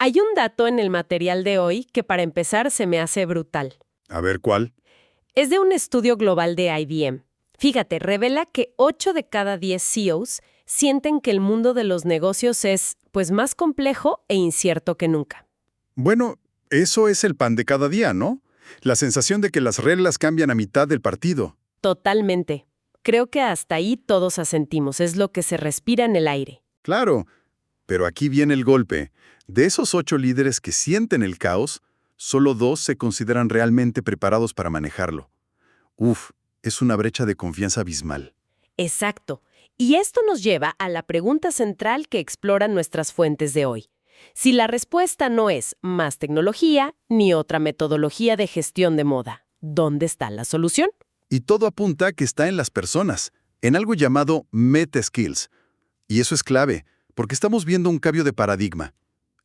Hay un dato en el material de hoy que para empezar se me hace brutal. A ver, ¿cuál? Es de un estudio global de IBM. Fíjate, revela que 8 de cada 10 CEOs sienten que el mundo de los negocios es, pues, más complejo e incierto que nunca. Bueno, eso es el pan de cada día, ¿no? La sensación de que las reglas cambian a mitad del partido. Totalmente. Creo que hasta ahí todos asentimos, es lo que se respira en el aire. Claro, pero aquí viene el golpe. De esos 8 líderes que sienten el caos, solo 2 se consideran realmente preparados para manejarlo. Uf, es una brecha de confianza abismal. Exacto. Y esto nos lleva a la pregunta central que exploran nuestras fuentes de hoy. Si la respuesta no es más tecnología ni otra metodología de gestión de moda, ¿dónde está la solución? Y todo apunta a que está en las personas, en algo llamado meta skills. Y eso es clave, porque estamos viendo un cambio de paradigma.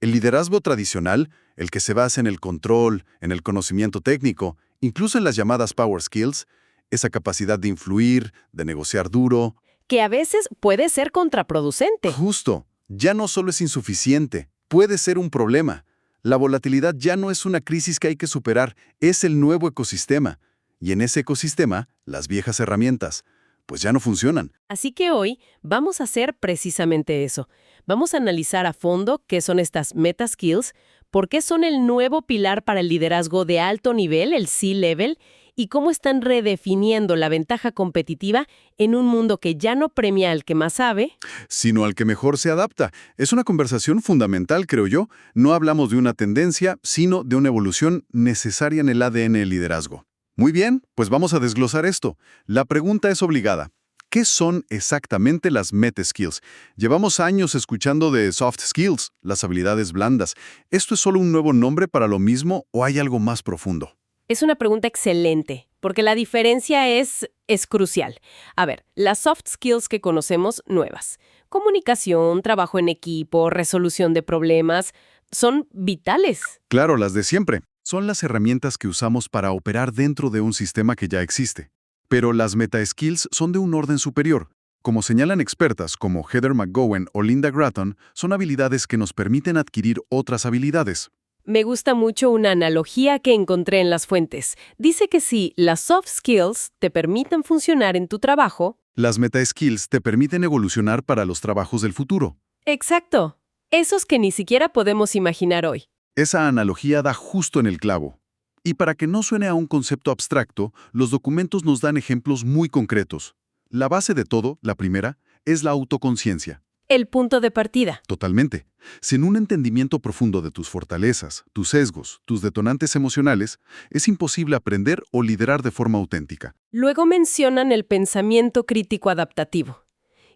El liderazgo tradicional, el que se basa en el control, en el conocimiento técnico, incluso en las llamadas power skills, esa capacidad de influir, de negociar duro. Que a veces puede ser contraproducente. Justo, ya no solo es insuficiente, puede ser un problema. La volatilidad ya no es una crisis que hay que superar, es el nuevo ecosistema. Y en ese ecosistema, las viejas herramientas, pues ya no funcionan. Así que hoy vamos a hacer precisamente eso. Vamos a analizar a fondo qué son estas meta skills, por qué son el nuevo pilar para el liderazgo de alto nivel, el C-level, y cómo están redefiniendo la ventaja competitiva en un mundo que ya no premia al que más sabe, Sino al que mejor se adapta. Es una conversación fundamental, creo yo. No hablamos de una tendencia, sino de una evolución necesaria en el ADN del liderazgo. Muy bien, pues vamos a desglosar esto. La pregunta es obligada. ¿Qué son exactamente las meta skills? Llevamos años escuchando de soft skills, las habilidades blandas. ¿Esto es solo un nuevo nombre para lo mismo o hay algo más profundo? Es una pregunta excelente, porque la diferencia es crucial. A ver, las soft skills que conocemos nuevas, comunicación, trabajo en equipo, resolución de problemas, son vitales. Claro, las de siempre. Son las herramientas que usamos para operar dentro de un sistema que ya existe. Pero las meta skills son de un orden superior. Como señalan expertas como Heather McGowan o Linda Gratton, son habilidades que nos permiten adquirir otras habilidades. Me gusta mucho una analogía que encontré en las fuentes. Dice que si las soft skills te permiten funcionar en tu trabajo... Las meta skills te permiten evolucionar para los trabajos del futuro. Exacto. Esos que ni siquiera podemos imaginar hoy. Esa analogía da justo en el clavo. Y para que no suene a un concepto abstracto, los documentos nos dan ejemplos muy concretos. La base de todo, la primera, es la autoconciencia. El punto de partida. Totalmente. Sin un entendimiento profundo de tus fortalezas, tus sesgos, tus detonantes emocionales, es imposible aprender o liderar de forma auténtica. Luego mencionan el pensamiento crítico adaptativo.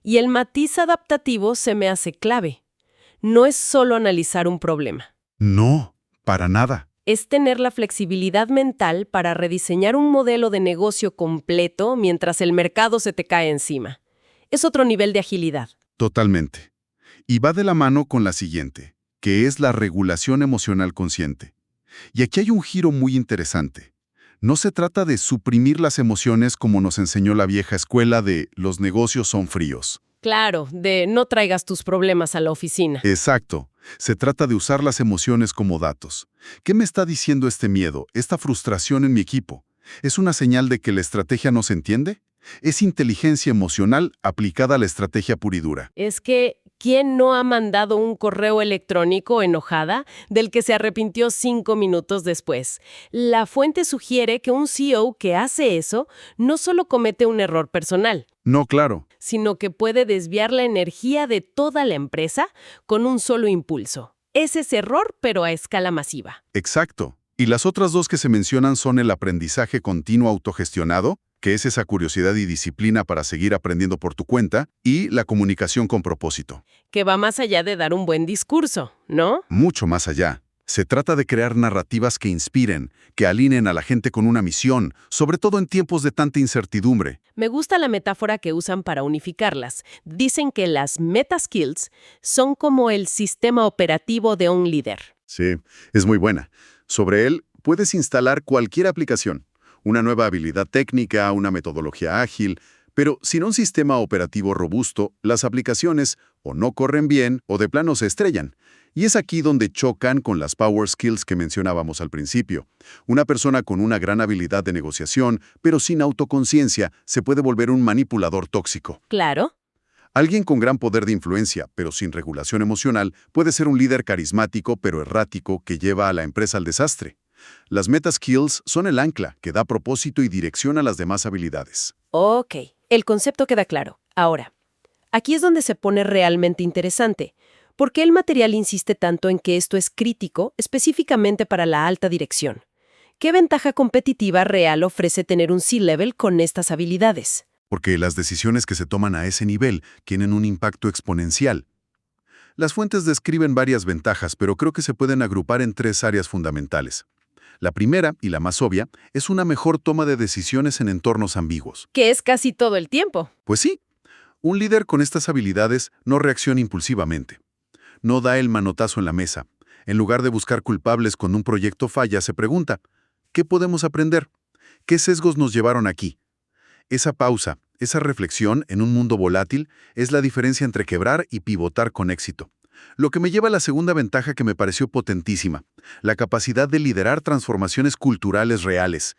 Y el matiz adaptativo se me hace clave. No es solo analizar un problema. No, para nada. Es tener la flexibilidad mental para rediseñar un modelo de negocio completo mientras el mercado se te cae encima. Es otro nivel de agilidad. Totalmente. Y va de la mano con la siguiente, que es la regulación emocional consciente. Y aquí hay un giro muy interesante. No se trata de suprimir las emociones como nos enseñó la vieja escuela de los negocios son fríos. Claro, de no traigas tus problemas a la oficina. Exacto. Se trata de usar las emociones como datos. ¿Qué me está diciendo este miedo, esta frustración en mi equipo? ¿Es una señal de que la estrategia no se entiende? Es inteligencia emocional aplicada a la estrategia pura y dura. Es que, ¿quién no ha mandado un correo electrónico enojada del que se arrepintió 5 minutos después? La fuente sugiere que un CEO que hace eso no solo comete un error personal, No, claro. sino que puede desviar la energía de toda la empresa con un solo impulso. Es ese error, pero a escala masiva. Exacto. Y las otras dos que se mencionan son el aprendizaje continuo autogestionado, que es esa curiosidad y disciplina para seguir aprendiendo por tu cuenta, y la comunicación con propósito. Que va más allá de dar un buen discurso, ¿no? Mucho más allá. Se trata de crear narrativas que inspiren, que alineen a la gente con una misión, sobre todo en tiempos de tanta incertidumbre. Me gusta la metáfora que usan para unificarlas. Dicen que las meta skills son como el sistema operativo de un líder. Sí, es muy buena. Sobre él puedes instalar cualquier aplicación, una nueva habilidad técnica, una metodología ágil, pero sin un sistema operativo robusto, las aplicaciones o no corren bien o de plano se estrellan. Y es aquí donde chocan con las power skills que mencionábamos al principio. Una persona con una gran habilidad de negociación, pero sin autoconciencia, se puede volver un manipulador tóxico. Claro. Alguien con gran poder de influencia, pero sin regulación emocional, puede ser un líder carismático, pero errático, que lleva a la empresa al desastre. Las meta skills son el ancla que da propósito y dirección a las demás habilidades. Ok, el concepto queda claro. Ahora, aquí es donde se pone realmente interesante. ¿Por qué el material insiste tanto en que esto es crítico específicamente para la alta dirección? ¿Qué ventaja competitiva real ofrece tener un C-level con estas habilidades? Porque las decisiones que se toman a ese nivel tienen un impacto exponencial. Las fuentes describen varias ventajas, pero creo que se pueden agrupar en 3 áreas fundamentales. La primera, y la más obvia, es una mejor toma de decisiones en entornos ambiguos. Que es casi todo el tiempo. Pues sí, un líder con estas habilidades no reacciona impulsivamente. No da el manotazo en la mesa. En lugar de buscar culpables cuando un proyecto falla, se pregunta, ¿qué podemos aprender? ¿Qué sesgos nos llevaron aquí? Esa pausa, esa reflexión en un mundo volátil es la diferencia entre quebrar y pivotar con éxito. Lo que me lleva a la segunda ventaja que me pareció potentísima, la capacidad de liderar transformaciones culturales reales.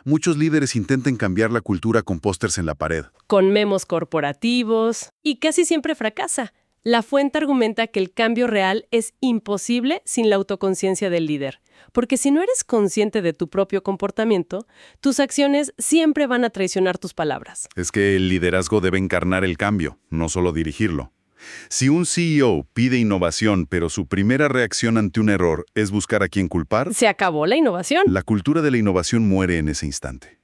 Muchos líderes intentan cambiar la cultura con pósters en la pared. Con memos corporativos. Y casi siempre fracasa. La fuente argumenta que el cambio real es imposible sin la autoconciencia del líder. Porque si no eres consciente de tu propio comportamiento, tus acciones siempre van a traicionar tus palabras. Es que el liderazgo debe encarnar el cambio, no solo dirigirlo. Si un CEO pide innovación, pero su primera reacción ante un error es buscar a quién culpar, Se acabó la innovación. la cultura de la innovación muere en ese instante.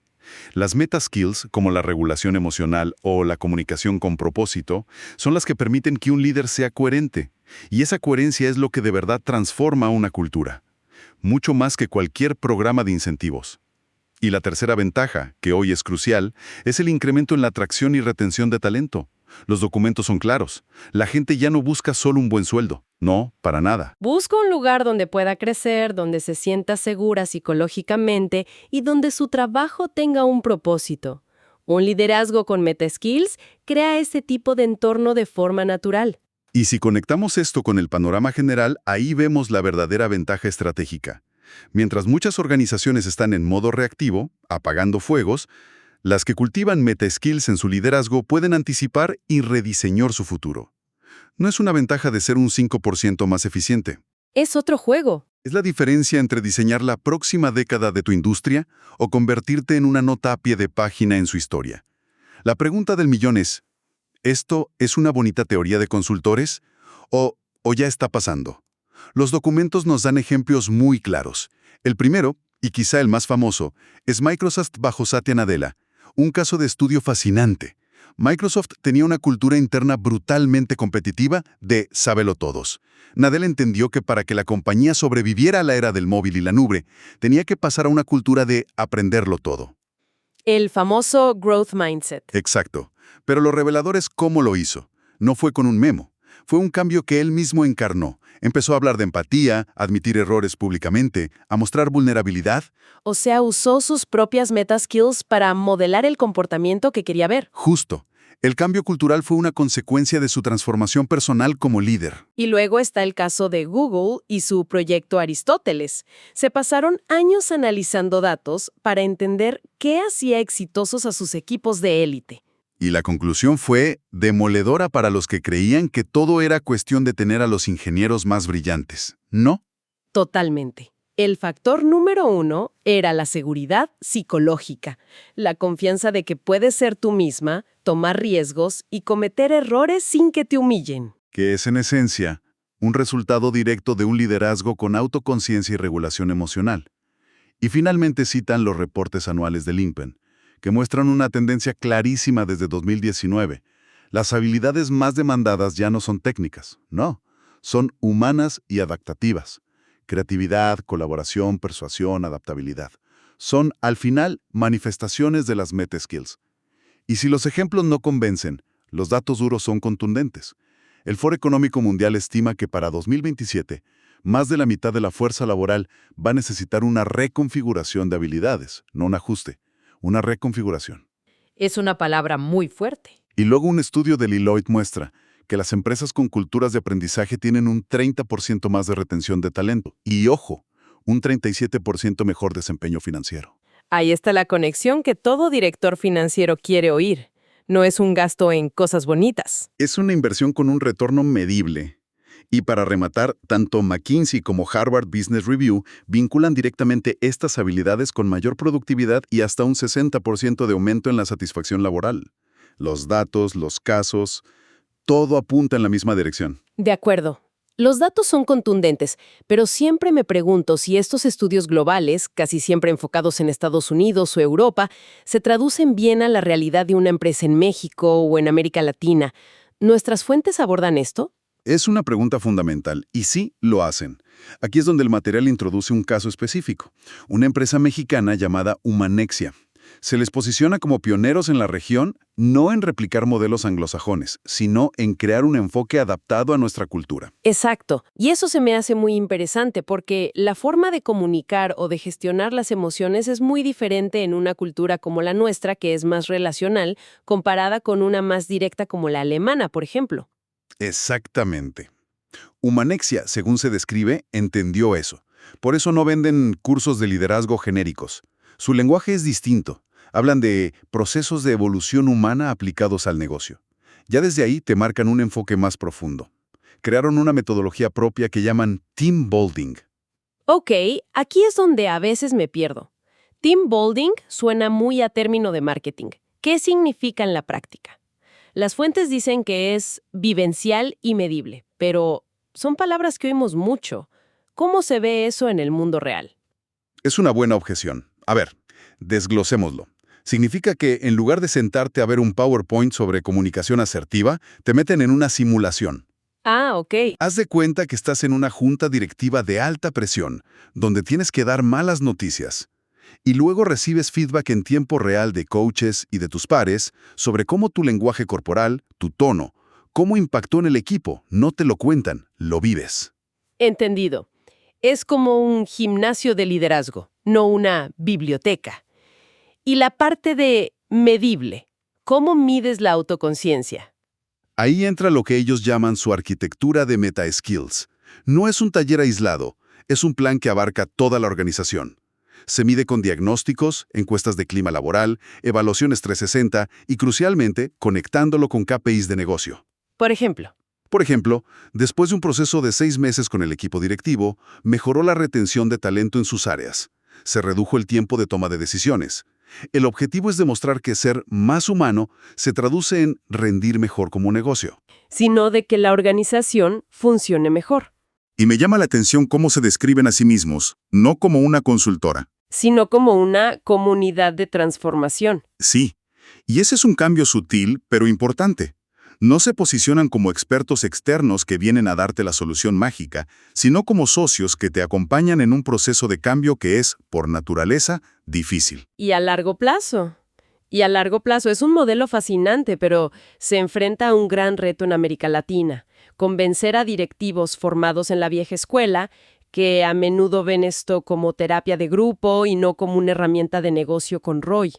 Las meta skills, como la regulación emocional o la comunicación con propósito, son las que permiten que un líder sea coherente. Y esa coherencia es lo que de verdad transforma una cultura. Mucho más que cualquier programa de incentivos. Y la tercera ventaja, que hoy es crucial, es el incremento en la atracción y retención de talento. Los documentos son claros. La gente ya no busca solo un buen sueldo. No, para nada. Busca un lugar donde pueda crecer, donde se sienta segura psicológicamente y donde su trabajo tenga un propósito. Un liderazgo con meta skills crea ese tipo de entorno de forma natural. Y si conectamos esto con el panorama general, ahí vemos la verdadera ventaja estratégica. Mientras muchas organizaciones están en modo reactivo, apagando fuegos, las que cultivan meta skills en su liderazgo pueden anticipar y rediseñar su futuro. No es una ventaja de ser un 5% más eficiente. Es otro juego. Es la diferencia entre diseñar la próxima década de tu industria o convertirte en una nota a pie de página en su historia. La pregunta del millón es, ¿esto es una bonita teoría de consultores o ya está pasando? Los documentos nos dan ejemplos muy claros. El primero, y quizá el más famoso, es Microsoft bajo Satya Nadella, un caso de estudio fascinante. Microsoft tenía una cultura interna brutalmente competitiva de sábelo todos. Nadella entendió que para que la compañía sobreviviera a la era del móvil y la nube, tenía que pasar a una cultura de aprenderlo todo. El famoso growth mindset. Exacto. Pero lo revelador es cómo lo hizo. No fue con un memo. Fue un cambio que él mismo encarnó. Empezó a hablar de empatía, a admitir errores públicamente, a mostrar vulnerabilidad. O sea, usó sus propias meta skills para modelar el comportamiento que quería ver. Justo. El cambio cultural fue una consecuencia de su transformación personal como líder. Y luego está el caso de Google y su proyecto Aristóteles. Se pasaron años analizando datos para entender qué hacía exitosos a sus equipos de élite. Y la conclusión fue demoledora para los que creían que todo era cuestión de tener a los ingenieros más brillantes. ¿No? Totalmente. El factor número 1 era la seguridad psicológica, la confianza de que puedes ser tú misma, tomar riesgos y cometer errores sin que te humillen. Que es, en esencia, un resultado directo de un liderazgo con autoconciencia y regulación emocional. Y finalmente citan los reportes anuales del INPEN, que muestran una tendencia clarísima desde 2019. Las habilidades más demandadas ya no son técnicas, no, son humanas y adaptativas. Creatividad, colaboración, persuasión, adaptabilidad. Son, al final, manifestaciones de las meta skills. Y si los ejemplos no convencen, los datos duros son contundentes. El Foro Económico Mundial estima que para 2027, más de la mitad de la fuerza laboral va a necesitar una reconfiguración de habilidades, no un ajuste, una reconfiguración. Es una palabra muy fuerte. Y luego un estudio de Deloitte muestra que las empresas con culturas de aprendizaje tienen un 30% más de retención de talento. Y ojo, un 37% mejor desempeño financiero. Ahí está la conexión que todo director financiero quiere oír. No es un gasto en cosas bonitas. Es una inversión con un retorno medible. Y para rematar, tanto McKinsey como Harvard Business Review vinculan directamente estas habilidades con mayor productividad y hasta un 60% de aumento en la satisfacción laboral. Los datos, los casos, todo apunta en la misma dirección. De acuerdo. Los datos son contundentes, pero siempre me pregunto si estos estudios globales, casi siempre enfocados en Estados Unidos o Europa, se traducen bien a la realidad de una empresa en México o en América Latina. ¿Nuestras fuentes abordan esto? Es una pregunta fundamental, y sí, lo hacen. Aquí es donde el material introduce un caso específico. Una empresa mexicana llamada Humanexia. Se les posiciona como pioneros en la región, no en replicar modelos anglosajones, sino en crear un enfoque adaptado a nuestra cultura. Exacto. Y eso se me hace muy interesante porque la forma de comunicar o de gestionar las emociones es muy diferente en una cultura como la nuestra, que es más relacional, comparada con una más directa como la alemana, por ejemplo. Exactamente. Humanexia, según se describe, entendió eso. Por eso no venden cursos de liderazgo genéricos. Su lenguaje es distinto. Hablan de procesos de evolución humana aplicados al negocio. Ya desde ahí te marcan un enfoque más profundo. Crearon una metodología propia que llaman Team Building. Ok, aquí es donde a veces me pierdo. Team building suena muy a término de marketing. ¿Qué significa en la práctica? Las fuentes dicen que es vivencial y medible, pero son palabras que oímos mucho. ¿Cómo se ve eso en el mundo real? Es una buena objeción. A ver, desglosémoslo. Significa que en lugar de sentarte a ver un PowerPoint sobre comunicación asertiva, te meten en una simulación. Ah, ok. Haz de cuenta que estás en una junta directiva de alta presión, donde tienes que dar malas noticias. Y luego recibes feedback en tiempo real de coaches y de tus pares sobre cómo tu lenguaje corporal, tu tono, cómo impactó en el equipo. No te lo cuentan, lo vives. Entendido. Es como un gimnasio de liderazgo, no una biblioteca. Y la parte de medible, ¿cómo mides la autoconciencia? Ahí entra lo que ellos llaman su arquitectura de meta-skills. No es un taller aislado, es un plan que abarca toda la organización. Se mide con diagnósticos, encuestas de clima laboral, evaluaciones 360 y, crucialmente, conectándolo con KPIs de negocio. Por ejemplo. Por ejemplo, después de un proceso de 6 meses con el equipo directivo, mejoró la retención de talento en sus áreas. Se redujo el tiempo de toma de decisiones. El objetivo es demostrar que ser más humano se traduce en rendir mejor como negocio. Sino de que la organización funcione mejor. Y me llama la atención cómo se describen a sí mismos, no como una consultora. Sino como una comunidad de transformación. Sí, y ese es un cambio sutil, pero importante. No se posicionan como expertos externos que vienen a darte la solución mágica, sino como socios que te acompañan en un proceso de cambio que es, por naturaleza, difícil. Y a largo plazo. Es un modelo fascinante, pero se enfrenta a un gran reto en América Latina. Convencer a directivos formados en la vieja escuela, que a menudo ven esto como terapia de grupo y no como una herramienta de negocio con ROI.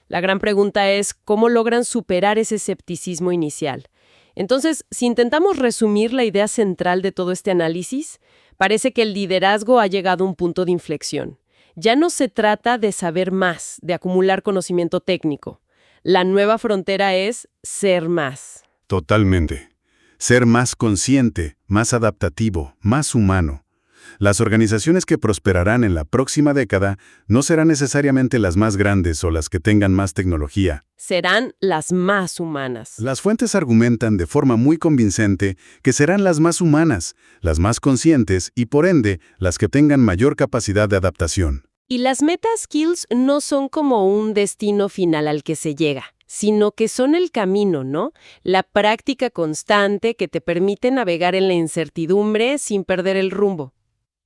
La gran pregunta es, ¿cómo logran superar ese escepticismo inicial? Entonces, si intentamos resumir la idea central de todo este análisis, parece que el liderazgo ha llegado a un punto de inflexión. Ya no se trata de saber más, de acumular conocimiento técnico. La nueva frontera es ser más. Totalmente. Ser más consciente, más adaptativo, más humano. Las organizaciones que prosperarán en la próxima década no serán necesariamente las más grandes o las que tengan más tecnología. Serán las más humanas. Las fuentes argumentan de forma muy convincente que serán las más humanas, las más conscientes y, por ende, las que tengan mayor capacidad de adaptación. Y las meta-skills no son como un destino final al que se llega, sino que son el camino, ¿no? La práctica constante que te permite navegar en la incertidumbre sin perder el rumbo.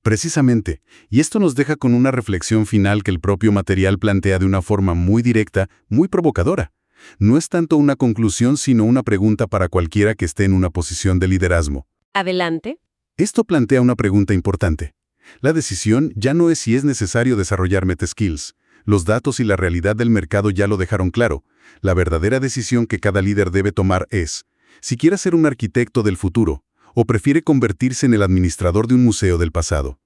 Precisamente, y esto nos deja con una reflexión final que el propio material plantea de una forma muy directa, muy provocadora. No es tanto una conclusión, sino una pregunta para cualquiera que esté en una posición de liderazgo. Adelante. Esto plantea una pregunta importante. La decisión ya no es si es necesario desarrollar meta-skills. Los datos y la realidad del mercado ya lo dejaron claro. La verdadera decisión que cada líder debe tomar es: si quiere ser un arquitecto del futuro o prefiere convertirse en el administrador de un museo del pasado.